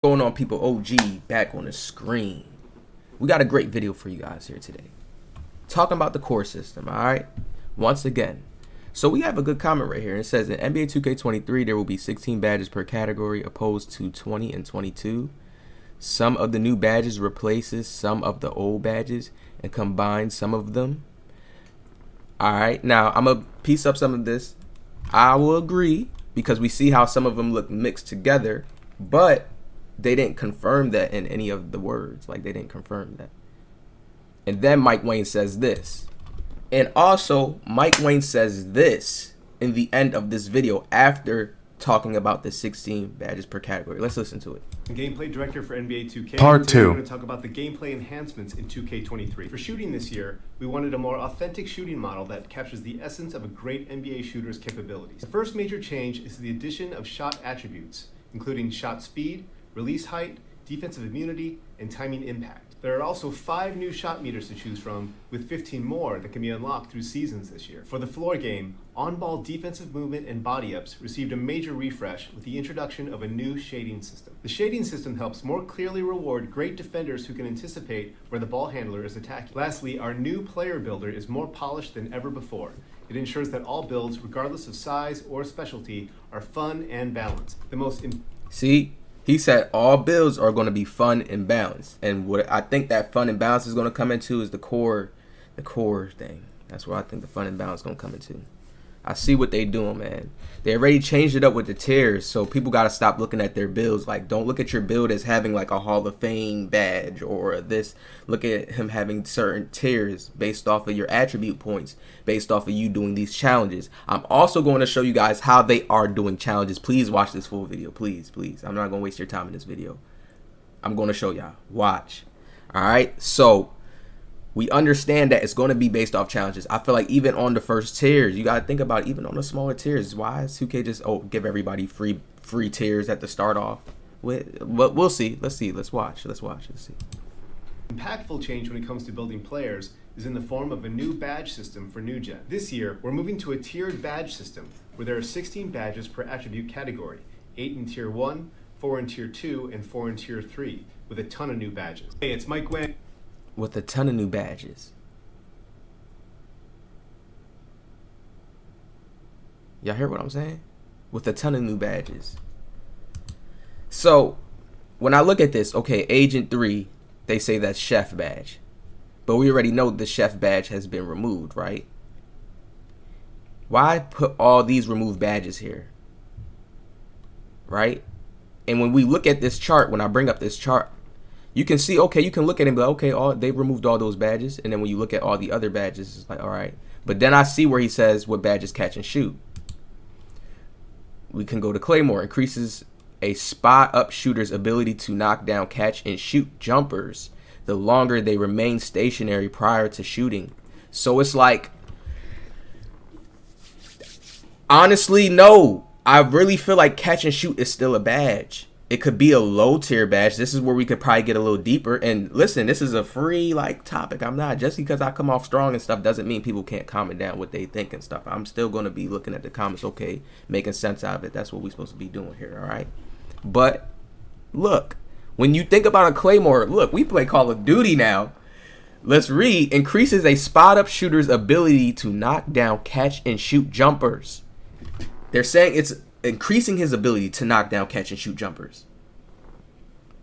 Going on, people? OG back on the screen. We got a great video for you guys here today, talking about the core system. All right, once again, so we have a good comment right here. It says in NBA 2K23 there will be 16 badges per category opposed to 20 and 22. Some of the new badges replaces some of the old badges and combines some of them. All right, now I'm gonna piece up some of this. I will agree because we see how some of them look mixed together, but they didn't confirm that in any of the words. Like, they didn't confirm that. And then Mike Wayne says this. And also, Mike Wayne says this in the end of this video after talking about the 16 badges per category. Let's listen to it. Gameplay director for NBA 2K. Part 2. We're going to talk about the gameplay enhancements in 2K23. For shooting this year, we wanted a more authentic shooting model that captures the essence of a great NBA shooter's capabilities. The first major change is the addition of shot attributes, including shot speed, release height, defensive immunity, and timing impact. There are also 5 new shot meters to choose from, with 15 more that can be unlocked through seasons this year. For the floor game, on-ball defensive movement and body-ups received a major refresh with the introduction of a new shading system. The shading system helps more clearly reward great defenders who can anticipate where the ball handler is attacking. Lastly, our new player builder is more polished than ever before. It ensures that all builds, regardless of size or specialty, are fun and balanced. See? He said all builds are going to be fun and balanced, and what I think that fun and balance is going to come into is the core thing. That's where I think the fun and balance is going to come into. I see what they doing, man. They already changed it up with the tiers, so people got to stop looking at their builds. Like, don't look at your build as having like a Hall of Fame badge or this. Look at him having certain tiers based off of your attribute points, based off of you doing these challenges. I'm also going to show you guys how they are doing challenges. Please watch this full video. Please, please. I'm not going to waste your time in this video. I'm going to show y'all. Watch. All right, so we understand that it's going to be based off challenges. I feel like even on the first tiers, you got to think about even on the smaller tiers. Why is 2K just give everybody free tiers at the start off with? But we'll see. Let's see. Let's watch. Let's see. Impactful change when it comes to building players is in the form of a new badge system for new gen. This year, we're moving to a tiered badge system where there are 16 badges per attribute category, 8 in tier 1, 4 in tier 2, and 4 in tier 3, with a ton of new badges. Hey, it's Mike Wang. With a ton of new badges. Y'all hear what I'm saying? With a ton of new badges. So when I look at this, okay, Agent 3, they say that's Chef badge. But we already know the Chef badge has been removed, right? Why put all these removed badges here? Right? And when we look at this chart, when I bring up this chart, you can see, okay, you can look at it and be like, okay, they removed all those badges. And then when you look at all the other badges, it's like, all right. But then I see where he says what badges catch and shoot. We can go to Claymore. Increases a spot up shooter's ability to knock down, catch, and shoot jumpers the longer they remain stationary prior to shooting. So it's like, honestly, no. I really feel like catch and shoot is still a badge. It could be a low tier badge. This is where we could probably get a little deeper. And listen, this is a free like topic. I'm not, just because I come off strong and stuff doesn't mean people can't comment down what they think and stuff. I'm still going to be looking at the comments, okay, making sense out of it. That's what we're supposed to be doing here, all right? But look, when you think about a Claymore, look, we play Call of Duty now. Let's read. Increases a spot up shooter's ability to knock down, catch, and shoot jumpers. They're saying it's increasing his ability to knock down, catch, and shoot jumpers.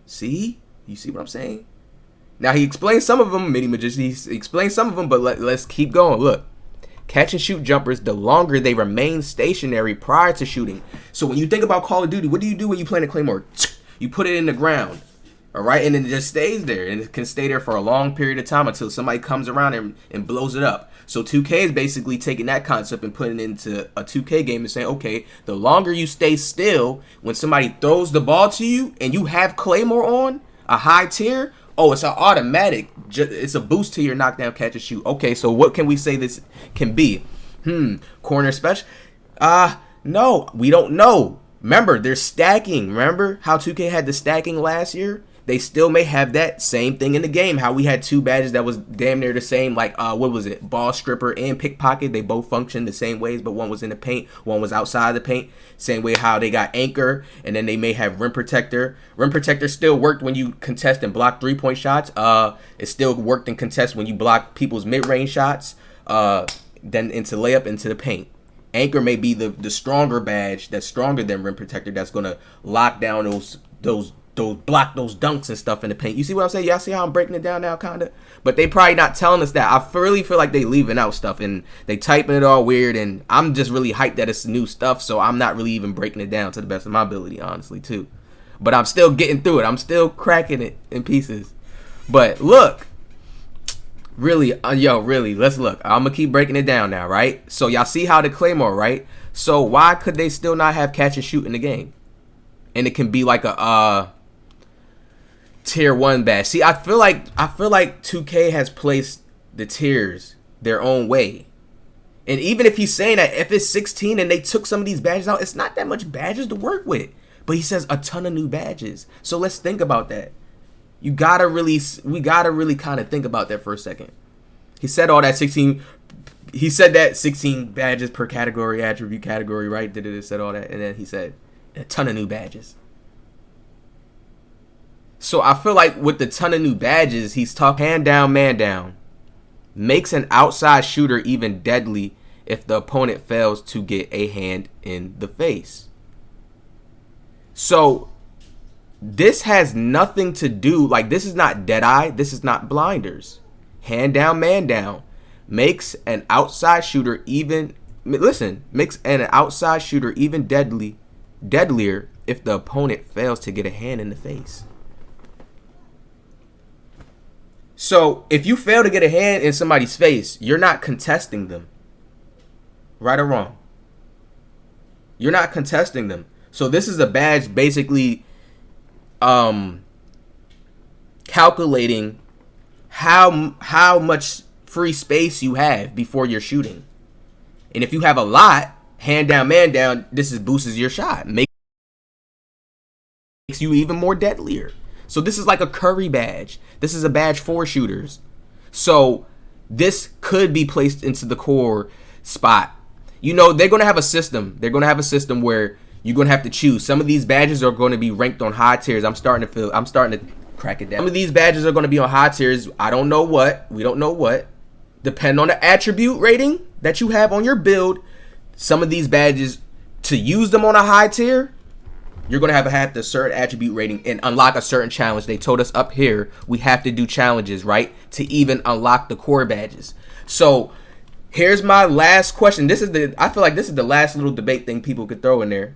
See? You see what I'm saying? Now, he explains some of them, Mini Magician. He explains some of them, but let's keep going. Look. Catch and shoot jumpers the longer they remain stationary prior to shooting. So when you think about Call of Duty, what do you do when you play in a Claymore? You put it in the ground. All right? And then it just stays there. And it can stay there for a long period of time until somebody comes around and blows it up. So 2K is basically taking that concept and putting it into a 2K game and saying, okay, the longer you stay still, when somebody throws the ball to you and you have Claymore on, a high tier, oh, it's an automatic. It's a boost to your knockdown, catch, and shoot. Okay, so what can we say this can be? Corner special? No, we don't know. Remember, they're stacking. Remember how 2K had the stacking last year? They still may have that same thing in the game. How we had 2 badges that was damn near the same, like, what was it? Ball stripper and pickpocket. They both functioned the same ways, but one was in the paint, one was outside the paint. Same way how they got anchor, and then they may have rim protector. Rim protector still worked when you contest and block 3-point shots. It still worked in contest when you block people's mid-range shots. Then into layup, into the paint. Anchor may be the stronger badge that's stronger than rim protector, that's gonna lock down those block those dunks and stuff in the paint. You see what I'm saying? Y'all see how I'm breaking it down now, kinda? But they probably not telling us that. I really feel like they leaving out stuff and they typing it all weird, and I'm just really hyped that it's new stuff, so I'm not really even breaking it down to the best of my ability, honestly, too. But I'm still getting through it. I'm still cracking it in pieces. But look, really, really, let's look. I'm gonna keep breaking it down now, right? So y'all see how the Claymore, right? So why could they still not have catch and shoot in the game? And it can be like a tier 1 badge. See, I feel like 2K has placed the tiers their own way. And even if he's saying that if it's 16 and they took some of these badges out, it's not that much badges to work with. But he says a ton of new badges. So let's think about that. We gotta really kind of think about that for a second. He said all that 16. He said that 16 badges per category, attribute category, right? It said all that, and then he said a ton of new badges. So I feel like with the ton of new badges, he's talking hand down, man down. Makes an outside shooter even deadly if the opponent fails to get a hand in the face. So this has nothing to do, like, this is not Deadeye, this is not Blinders. Hand down, man down. Makes an outside shooter even, makes an outside shooter even deadlier if the opponent fails to get a hand in the face. So if you fail to get a hand in somebody's face, you're not contesting them. Right or wrong? You're not contesting them. So this is a badge basically calculating how much free space you have before you're shooting. And if you have a lot, hand down, man down, this boosts your shot. Makes you even more deadlier. So this is like a Curry badge. This is a badge for shooters. So this could be placed into the core spot. You know, they're going to have a system. They're going to have a system where you're going to have to choose. Some of these badges are going to be ranked on high tiers. I'm starting to crack it down. Some of these badges are going to be on high tiers. I don't know what. We don't know what. Depending on the attribute rating that you have on your build, some of these badges, to use them on a high tier, you're going to have the certain attribute rating and unlock a certain challenge. They told us up here we have to do challenges, right, to even unlock the core badges. So here's my last question. I feel like this is the last little debate thing people could throw in there.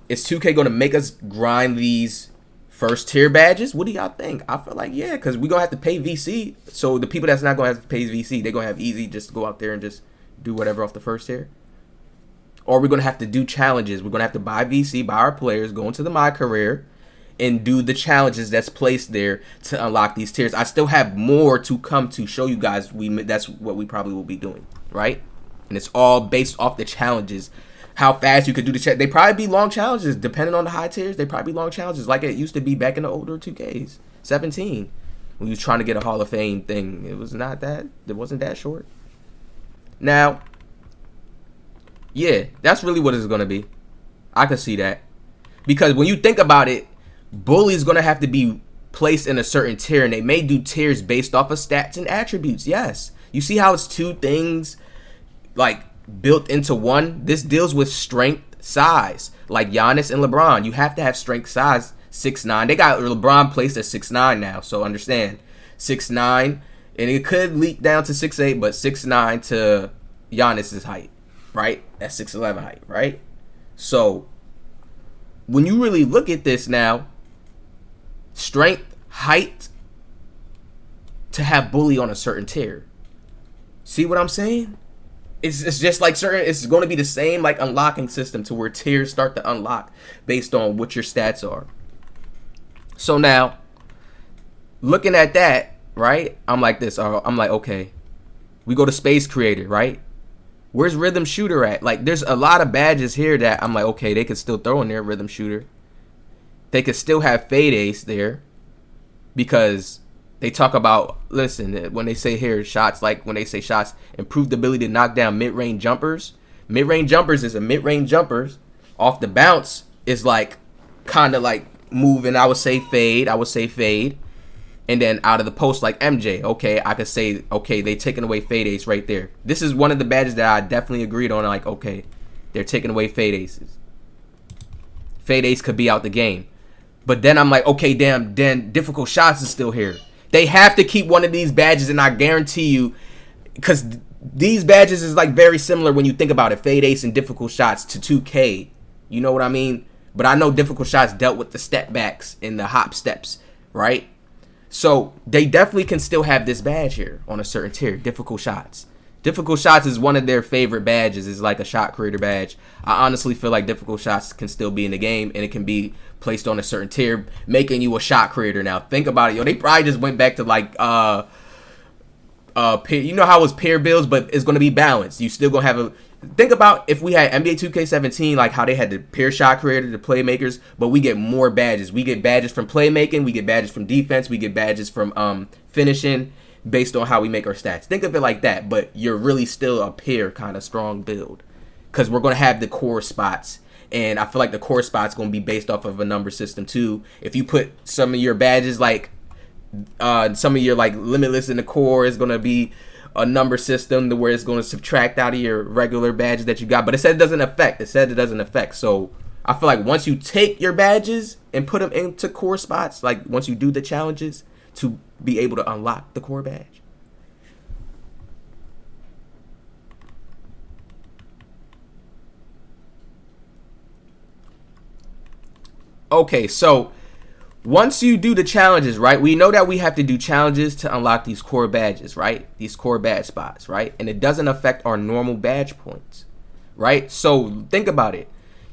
Is 2K going to make us grind these first tier badges? What do y'all think? I feel like, yeah, because we're going to have to pay VC. So the people that's not going to have to pay VC, they're going to have easy just to go out there and just do whatever off the first tier. Or we're going to have to do challenges. We're going to have to buy VC, buy our players, go into the MYCAREER, and do the challenges that's placed there to unlock these tiers. I still have more to come to show you guys. That's what we probably will be doing, right? And it's all based off the challenges. How fast you could do the chat. They probably be long challenges, depending on the high tiers. They probably be long challenges, like it used to be back in the older 2Ks, 17, when you was trying to get a Hall of Fame thing. It wasn't that short. Now, yeah, that's really what it's gonna be. I can see that, because when you think about it, Bully's gonna have to be placed in a certain tier, and they may do tiers based off of stats and attributes. Yes, you see how it's two things like built into one. This deals with strength, size, like Giannis and LeBron. You have to have strength, size. 6'9". They got LeBron placed at 6'9" now, so understand 6'9", and it could leak down to 6'8", but 6'9" to Giannis's height, right? That's 6'11" height, right? So when you really look at this now, strength, height, to have Bully on a certain tier. See what I'm saying? It's just like it's going to be the same like unlocking system to where tiers start to unlock based on what your stats are. So now, looking at that, right? I'm like this. I'm like, okay, we go to Space Creator, right? Where's rhythm shooter at? Like, there's a lot of badges here that I'm like, okay, they could still throw in there rhythm shooter. They could still have fade ace there because they talk about, listen, when they say here shots, like when they say shots, improved ability to knock down mid-range jumpers. Mid-range jumpers is a mid-range jumpers. Off the bounce is like kind of like moving. I would say fade. And then out of the post like MJ, okay, I could say, okay, they taking away fade ace right there. This is one of the badges that I definitely agreed on. Like, okay, they're taking away fade aces. Fade ace could be out the game. But then I'm like, okay, damn, then difficult shots is still here. They have to keep one of these badges, and I guarantee you, because these badges is like very similar when you think about it, fade ace and difficult shots to 2K. You know what I mean? But I know difficult shots dealt with the step backs and the hop steps, right? So they definitely can still have this badge here on a certain tier, difficult shots. Difficult shots is one of their favorite badges. It's like a shot creator badge. I honestly feel like difficult shots can still be in the game, and it can be placed on a certain tier, making you a shot creator. Now think about it, yo. They probably just went back to like you know how it was pair builds, but it's gonna be balanced. You still gonna have a. Think about if we had NBA 2K17, like how they had the pair shot creator, the playmakers, but we get more badges. We get badges from playmaking, we get badges from defense, we get badges from finishing based on how we make our stats. Think of it like that, but you're really still a pair kind of strong build because we're going to have the core spots, and I feel like the core spots going to be based off of a number system too. If you put some of your badges like some of your like limitless in the core is going to be a number system to where it's going to subtract out of your regular badges that you got, but it said it doesn't affect. So I feel like once you take your badges and put them into core spots, like once you do the challenges to be able to unlock the core badge. Okay, so once you do the challenges, right? We know that we have to do challenges to unlock these core badges, right? These core badge spots, right? And it doesn't affect our normal badge points, right? So think about it.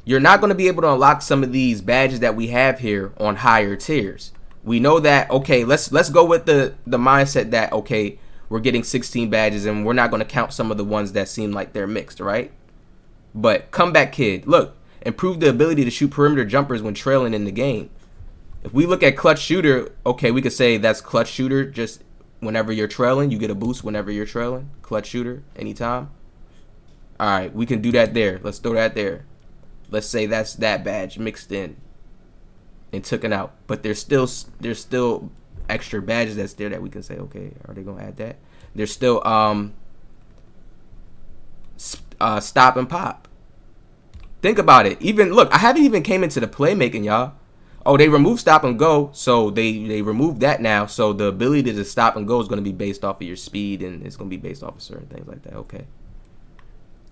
You're not going to be able to unlock some of these badges that we have here on higher tiers. We know that, okay, let's go with the mindset that, okay, we're getting 16 badges and we're not going to count some of the ones that seem like they're mixed, right? But comeback kid, look, improve the ability to shoot perimeter jumpers when trailing in the game. If we look at clutch shooter, okay, we could say that's clutch shooter. Just whenever you're trailing, you get a boost whenever you're trailing. Clutch shooter, anytime. All right, we can do that there. Let's throw that there. Let's say that's that badge mixed in and taken out. But there's still extra badges that's there that we can say, okay, are they gonna add that? There's still stop and pop. Think about it. Even look, I haven't even came into the playmaking, y'all. Oh, they removed stop and go, so they removed that now. So the ability to stop and go is going to be based off of your speed, and it's going to be based off of certain things like that. Okay.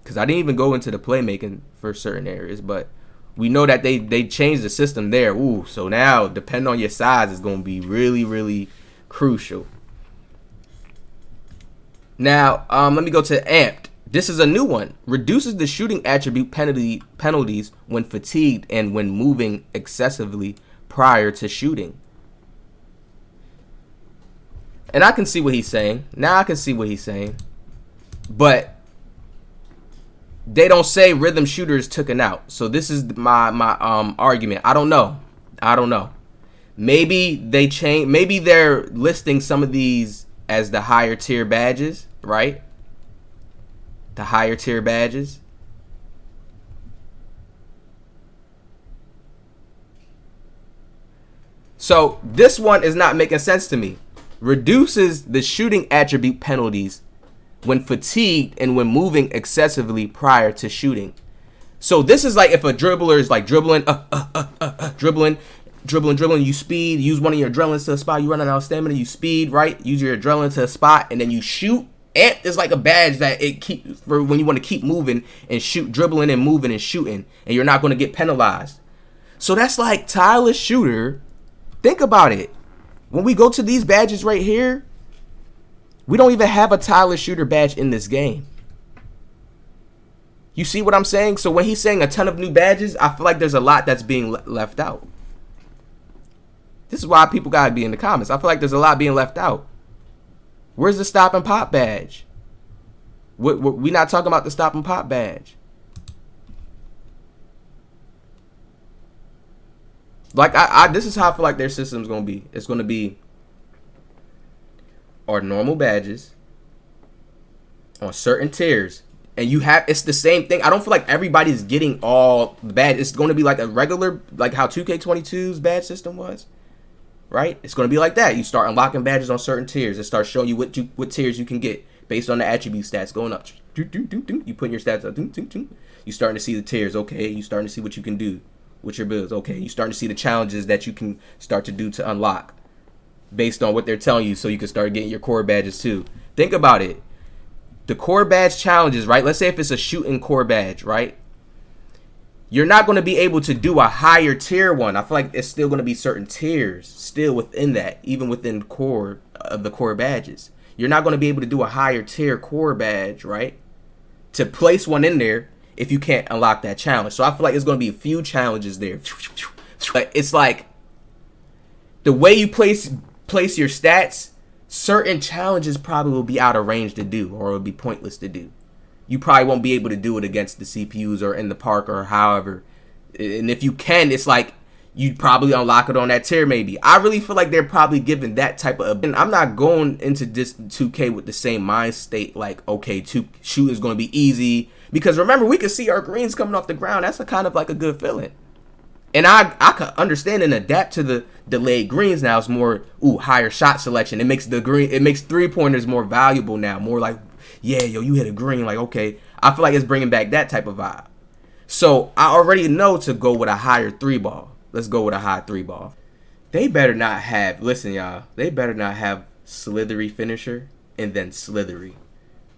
Because I didn't even go into the playmaking for certain areas, but we know that they changed the system there. Ooh, so now depending on your size, it's going to be really, really crucial. Now, let me go to amped. This is a new one. Reduces the shooting attribute penalties when fatigued and when moving excessively prior to shooting. And I can see what he's saying. Now I can see what he's saying. But they don't say rhythm shooters taken out. So this is my argument. I don't know. Maybe they change. Maybe they're listing some of these as the higher tier badges, right? The higher tier badges. So this one is not making sense to me. Reduces the shooting attribute penalties when fatigued and when moving excessively prior to shooting. So this is like if a dribbler is like dribbling, dribbling, you speed, use one of your adrenalines to a spot, you run out of stamina, you speed, right? Use your adrenaline to a spot, and then you shoot. Amp is like a badge that it keeps for when you want to keep moving and shoot, dribbling and moving and shooting, and you're not going to get penalized. So that's like tireless shooter. Think about it. When we go to these badges right here, we don't even have a tireless shooter badge in this game. You see what I'm saying? So when he's saying a ton of new badges, I feel like there's a lot that's being left out. This is why people gotta be in the comments. I feel like there's a lot being left out. Where's the stop and pop badge? We not talking about the stop and pop badge. Like this is how I feel like their system's gonna be. It's gonna be our normal badges on certain tiers, and it's the same thing. I don't feel like everybody's getting all the badges. It's gonna be like a regular, like how 2K22's badge system was, right? It's gonna be like that. You start unlocking badges on certain tiers. It starts showing you what tiers you can get based on the attribute stats going up. You put your stats up. You starting to see the tiers. Okay, you starting to see what you can do with your builds. Okay, you starting to see the challenges that you can start to do to unlock based on what they're telling you, so you can start getting your core badges too. Think about it. The core badge challenges, right? Let's say if it's a shooting core badge, right? You're not going to be able to do a higher tier one. I feel like it's still going to be certain tiers still within that, even within core of the core badges. You're not going to be able to do a higher tier core badge, right? To place one in there if you can't unlock that challenge. So I feel like it's going to be a few challenges there. But it's like the way you place your stats, certain challenges probably will be out of range to do, or it'll be pointless to do. You probably won't be able to do it against the CPUs or in the park or however. And if you can, it's like you'd probably unlock it on that tier maybe. I really feel like they're probably giving that type of... And I'm not going into this 2K with the same mind state like, okay, shoot is going to be easy. Because remember, we can see our greens coming off the ground. That's a kind of like a good feeling. And I could understand and adapt to the delayed greens now. It's more, higher shot selection. It makes 3-pointers more valuable now. More like, yeah, yo, you hit a green. Like, okay. I feel like it's bringing back that type of vibe. So I already know to go with a higher 3-ball. Let's go with a high 3-ball. They better not have, listen, y'all. They better not have Slithery finisher and then Slithery.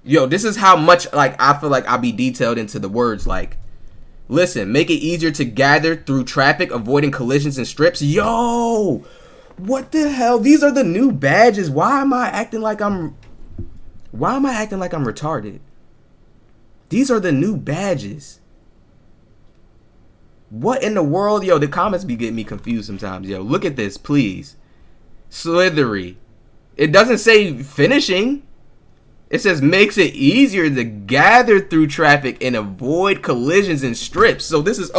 Yo, this is how much, like, I feel like I'll be detailed into the words, like, listen, make it easier to gather through traffic, avoiding collisions and strips. Yo, what the hell? These are the new badges. Why am I acting like I'm retarded? These are the new badges. What in the world? Yo, the comments be getting me confused sometimes. Yo, look at this, please. Slithery. It doesn't say finishing. It says makes it easier to gather through traffic and avoid collisions and strips. So this is,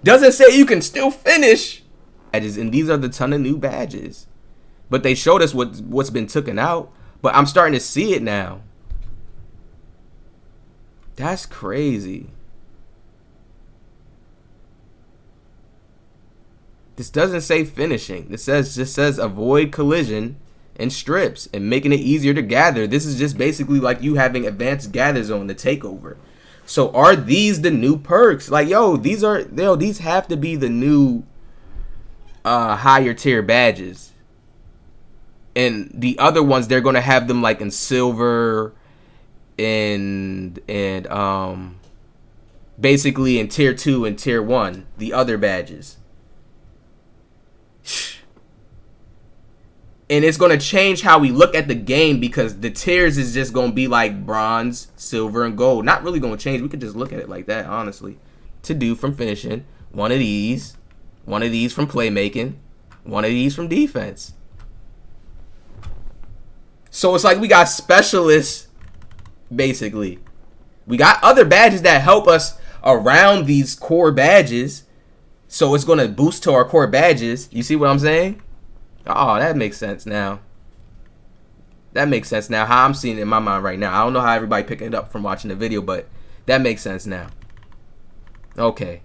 doesn't say you can still finish. Badges, and these are the ton of new badges. But they showed us what's been taken out. But I'm starting to see it now. That's crazy. This doesn't say finishing. This just says avoid collision and strips and making it easier to gather. This is just basically like you having advanced gather zone, the takeover. So are these the new perks? Like, these have to be the new higher tier badges. And the other ones, they're gonna have them like in silver and basically in tier 2 and tier 1, the other badges. And it's going to change how we look at the game, because the tiers is just going to be like bronze, silver, and gold. Not really going to change. We could just look at it like that, honestly. To do from finishing, one of these from playmaking, one of these from defense. So it's like we got specialists, basically. We got other badges that help us around these core badges. So it's going to boost to our core badges. You see what I'm saying? Oh, that makes sense now. That makes sense now. How I'm seeing it in my mind right now. I don't know how everybody picking it up from watching the video, but that makes sense now. Okay.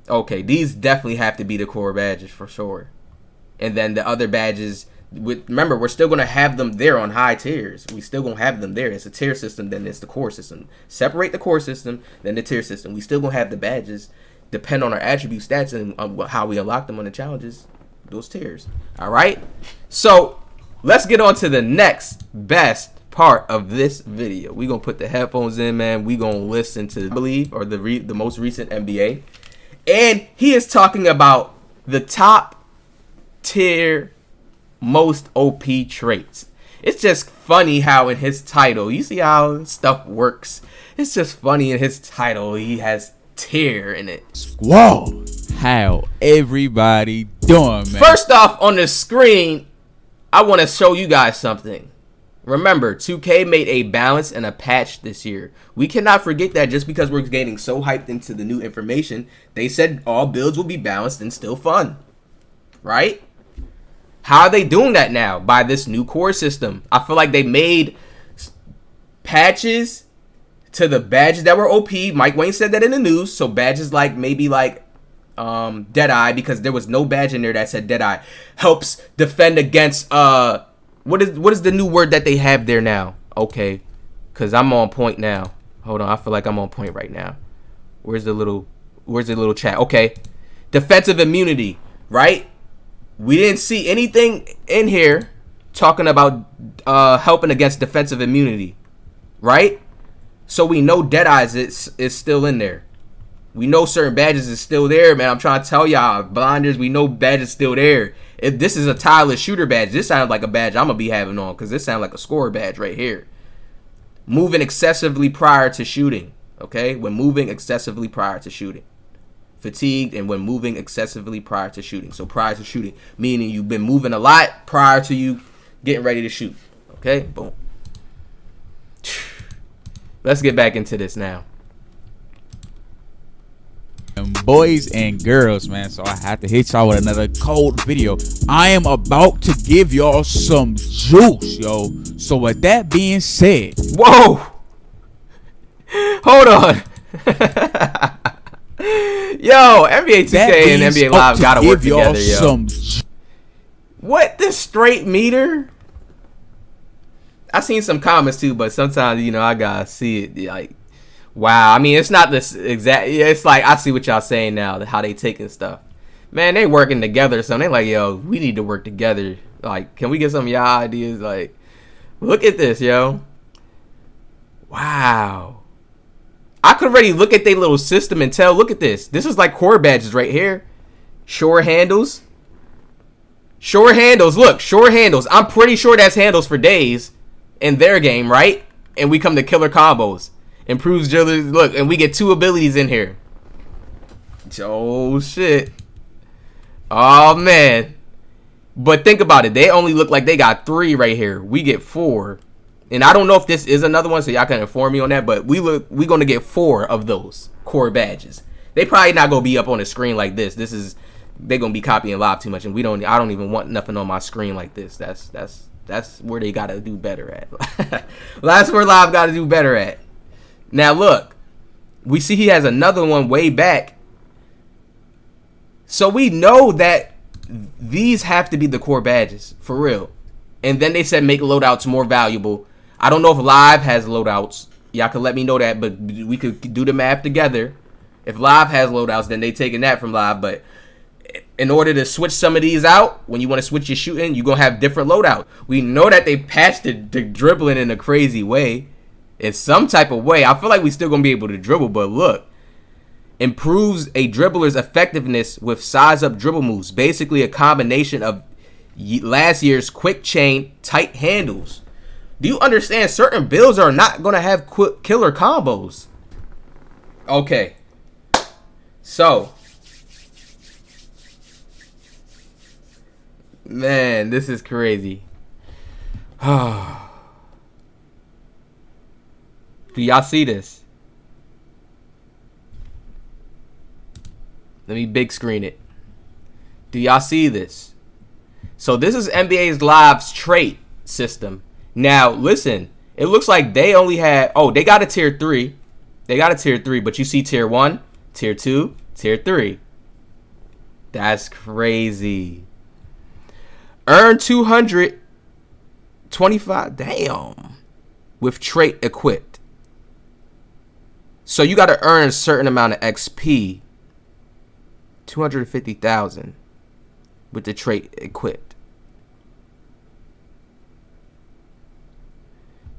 Okay, these definitely have to be the core badges for sure. And then the other badges, remember, we're still going to have them there on high tiers. We still going to have them there. It's a tier system, then it's the core system. Separate the core system, then the tier system. We still going to have the badges. Depend on our attribute stats and how we unlock them on the challenges, those tiers. All right. So let's get on to the next best part of this video. We're going to put the headphones in, man. We're going to listen to, I believe, or the most recent NBA. And he is talking about the top tier most OP traits. It's just funny how in his title, you see how stuff works. It's just funny in his title, he has tier in it. Whoa, how everybody doing, man? First off, on the screen, I want to show you guys something Remember, 2K made a balance and a patch this year. We cannot forget that just because we're getting so hyped into the new information, they said all builds will be balanced and still fun. Right? How are they doing that now? By this new core system. I feel like they made patches to the badges that were OP. Mike Wang said that in the news. So badges like maybe like Deadeye, because there was no badge in there that said Deadeye helps defend against what is the new word that they have there now? Okay, because I'm on point now. Hold on, I feel like I'm on point right now. Where's the little chat? Okay, defensive immunity, right? We didn't see anything in here talking about helping against defensive immunity, right? So we know Deadeye's is still in there. We know certain badges is still there, man. I'm trying to tell y'all, blinders, we know badges still there. If this is a tireless shooter badge, this sounds like a badge I'm going to be having on, because this sounds like a scorer badge right here. Moving excessively prior to shooting, okay? When moving excessively prior to shooting. Fatigued and when moving excessively prior to shooting. So prior to shooting, meaning you've been moving a lot prior to you getting ready to shoot, okay? Boom. Let's get back into this now. Boys and girls, man, so I have to hit y'all with another cold video. I am about to give y'all some juice, yo. So with that being said, whoa, hold on. Yo, NBA2K and NBA Live gotta work together, yo. What, the straight meter? I seen some comments too, but sometimes, you know, I gotta see it like, wow. I mean, it's not this exact. It's like, I see what y'all saying now, how they taking stuff. Man, they working together. So they like, yo, we need to work together. Like, can we get some of y'all ideas? Like, look at this, yo. Wow. I could already look at their little system and tell, look at this. This is like core badges right here. Shore handles. Shore handles. Look, shore handles. I'm pretty sure that's handles for days in their game, right? And we come to killer combos. Improves drillers. Look, and we get 2 abilities in here. Oh, shit. Oh, man. But think about it. They only look like they got 3 right here. We get 4. And I don't know if this is another one, so y'all can inform me on that. But we're going to get 4 of those core badges. They probably not going to be up on the screen like this. They're going to be copying live too much. And I don't even want nothing on my screen like this. That's where they got to do better at. That's where live got to do better at. Now look, we see he has another one way back. So we know that these have to be the core badges, for real. And then they said make loadouts more valuable. I don't know if live has loadouts. Y'all can let me know that, but we could do the math together. If live has loadouts, then they taking that from live. But in order to switch some of these out, when you want to switch your shooting, you're going to have different loadout. We know that they patched the dribbling in a crazy way. In some type of way. I feel like we still going to be able to dribble, but look. Improves a dribbler's effectiveness with size up dribble moves. Basically a combination of last year's quick chain tight handles. Do you understand certain builds are not going to have quick killer combos? Okay. So. Man, this is crazy. Do y'all see this? Let me big screen it. Do y'all see this? So this is NBA's Live's trait system. Now, listen. It looks like they only had... Oh, they got a tier 3. They got a tier 3. But you see tier 1, tier 2, tier 3. That's crazy. Earn 225. Damn. With trait equipped. So you got to earn a certain amount of XP. 250,000 with the trait equipped.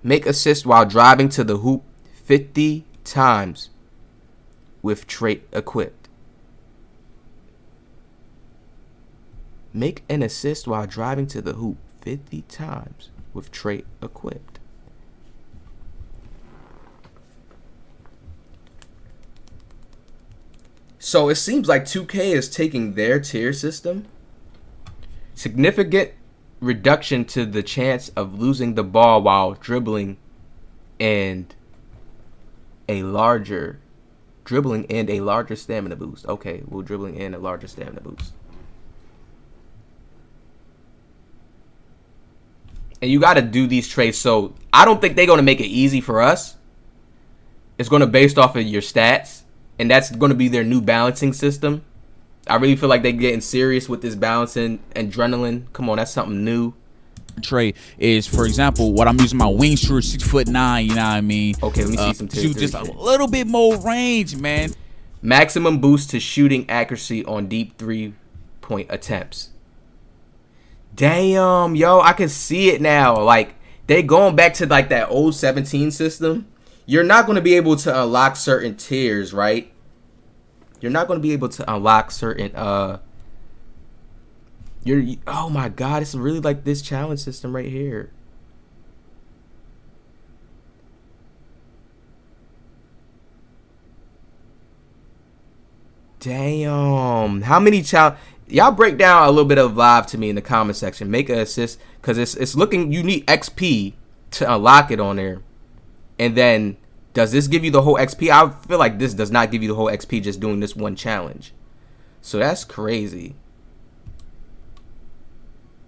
Make assist while driving to the hoop 50 times with trait equipped. Make an assist while driving to the hoop 50 times with trait equipped. So it seems like 2K is taking their tier system, significant reduction to the chance of losing the ball while dribbling and a larger stamina boost. Okay, well, dribbling and a larger stamina boost. And you got to do these traits. So I don't think they're going to make it easy for us. It's going to based off of your stats. And that's going to be their new balancing system. I really feel like they're getting serious with this balancing adrenaline. Come on, that's something new. Trait is, for example, what I'm using my wing shooter, 6'9", you know what I mean? Okay, let me see some tier 3 just shit. a little bit more range, man. Maximum boost to shooting accuracy on deep 3-point attempts. Damn, yo, I can see it now. Like, they going back to like that old 17 system. You're not going to be able to unlock certain tiers, right? You're not going to be able to unlock certain oh my god, it's really like this challenge system right here. Damn, how many y'all break down a little bit of live to me in the comment section. Make an assist, because it's looking, you need XP to unlock it on there. And then does this give you the whole XP? I feel like this does not give you the whole XP just doing this one challenge. So that's crazy.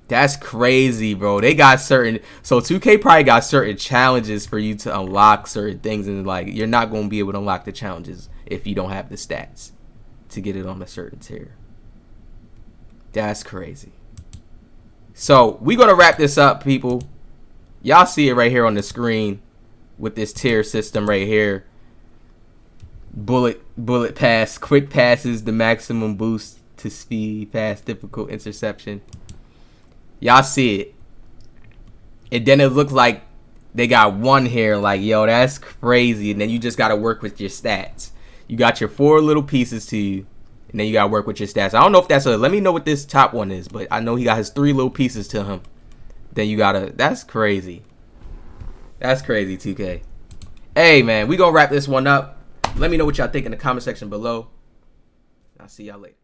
That's crazy, bro. They got certain, so 2K probably got certain challenges for you to unlock certain things, and like you're not going to be able to unlock the challenges if you don't have the stats to get it on a certain tier. That's crazy. So we're going to wrap this up, people. Y'all see it right here on the screen with this tier system right here. Bullet pass, quick passes, the maximum boost to speed, pass, difficult interception. Y'all see it. And then it looks like they got one here, like, yo, that's crazy. And then you just got to work with your stats. You got your 4 little pieces to you, and then you got to work with your stats. I don't know if that's let me know what this top one is, but I know he got his 3 little pieces to him. Then you got to, that's crazy. That's crazy, 2K. Hey, man, we going to wrap this one up. Let me know what y'all think in the comment section below. I'll see y'all later.